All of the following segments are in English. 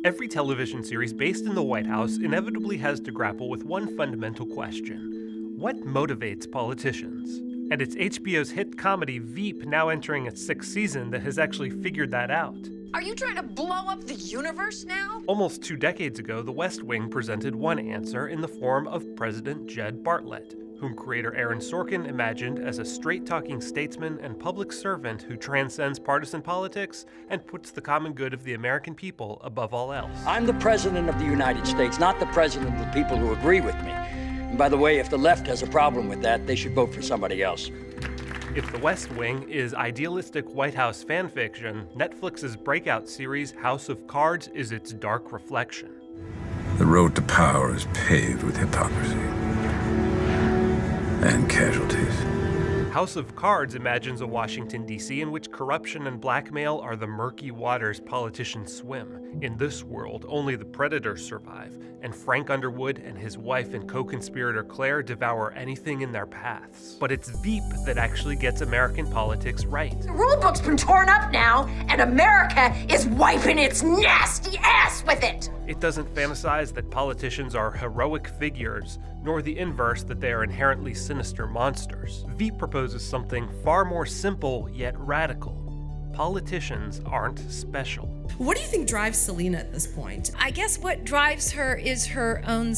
Every television series based in the White House inevitably has to grapple with one fundamental question: what motivates politicians? And it's HBO's hit comedy Veep, now entering its 6th season, that has actually figured that out. Are you trying to blow up the universe now? Almost 2 decades ago, The West Wing presented one answer in the form of President Jed Bartlet, whom creator Aaron Sorkin imagined as a straight-talking statesman and public servant who transcends partisan politics and puts the common good of the American people above all else. I'm the president of the United States, not the president of the people who agree with me. And by the way, if the left has a problem with that, they should vote for somebody else. If The West Wing is idealistic White House fan fiction, Netflix's breakout series House of Cards is its dark reflection. The road to power is paved with hypocrisy and casualties. House of Cards imagines a Washington, D.C. in which corruption and blackmail are the murky waters politicians swim. In this world, only the predators survive, and Frank Underwood and his wife and co-conspirator Claire devour anything in their paths. But it's Veep that actually gets American politics right. The rulebook's been torn up now, and America is wiping its nasty ass with it! It doesn't fantasize that politicians are heroic figures, nor the inverse that they are inherently sinister monsters. Veep proposes something far more simple yet radical. Politicians aren't special. What do you think drives Selena at this point? I guess what drives her is her own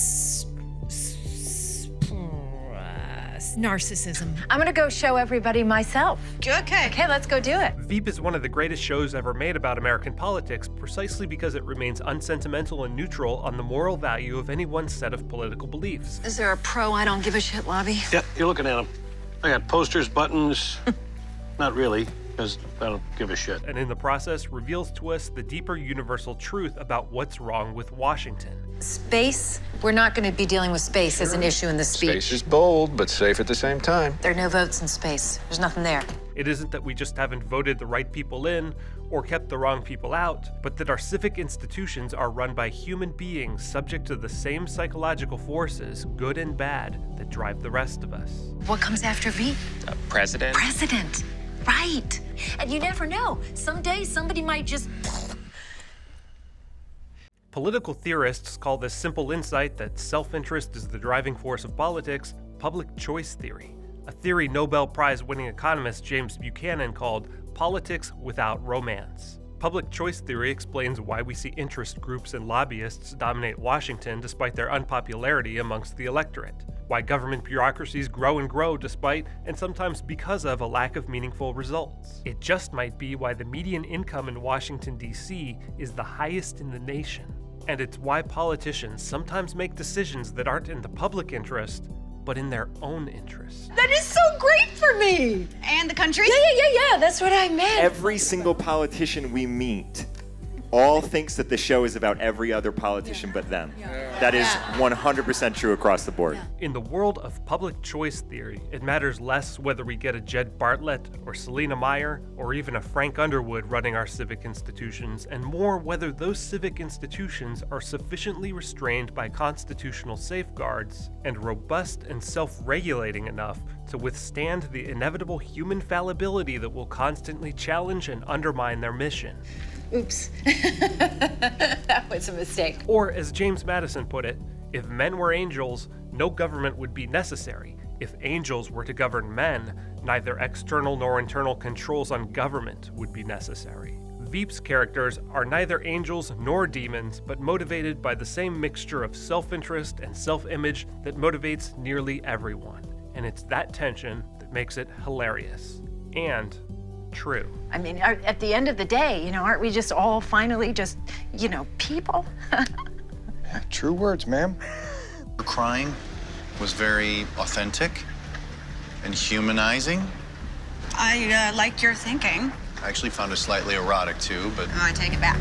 narcissism. I'm gonna go show everybody myself. Okay. Okay, let's go do it. Veep is one of the greatest shows ever made about American politics precisely because it remains unsentimental and neutral on the moral value of any one set of political beliefs. Is there a pro I don't give a shit lobby? Yep, you're looking at them. I got posters, buttons. Not really, because I don't give a shit. And in the process reveals to us the deeper universal truth about what's wrong with Washington. Space? We're not gonna be dealing with space as an issue in this speech. Space is bold, but safe at the same time. There are no votes in space. There's nothing there. It isn't that we just haven't voted the right people in or kept the wrong people out, but that our civic institutions are run by human beings subject to the same psychological forces, good and bad, that drive the rest of us. What comes after Veep? President? President. Right. And you never know. Someday somebody might just... Political theorists call this simple insight that self-interest is the driving force of politics public choice theory, a theory Nobel Prize-winning economist James Buchanan called politics without romance. Public choice theory explains why we see interest groups and lobbyists dominate Washington despite their unpopularity amongst the electorate, why government bureaucracies grow and grow despite, and sometimes because of, a lack of meaningful results. It just might be why the median income in Washington, D.C. is the highest in the nation. And it's why politicians sometimes make decisions that aren't in the public interest, but in their own interest. That is so great for me! And the country? Yeah, that's what I meant. Every single politician we meet all thinks that the show is about every other politician but them. That is 100% true across the board. In the world of public choice theory, it matters less whether we get a Jed Bartlet or Selena Meyer or even a Frank Underwood running our civic institutions, and more whether those civic institutions are sufficiently restrained by constitutional safeguards and robust and self-regulating enough to withstand the inevitable human fallibility that will constantly challenge and undermine their mission. Oops. That was a mistake. Or, as James Madison put it, if men were angels, no government would be necessary. If angels were to govern men, neither external nor internal controls on government would be necessary. Veep's characters are neither angels nor demons, but motivated by the same mixture of self-interest and self-image that motivates nearly everyone. And it's that tension that makes it hilarious. And true. I mean, at the end of the day, aren't we just all finally just, people? Yeah, true words, ma'am. Her crying was very authentic and humanizing. I like your thinking. I actually found it slightly erotic, too, but... I take it back.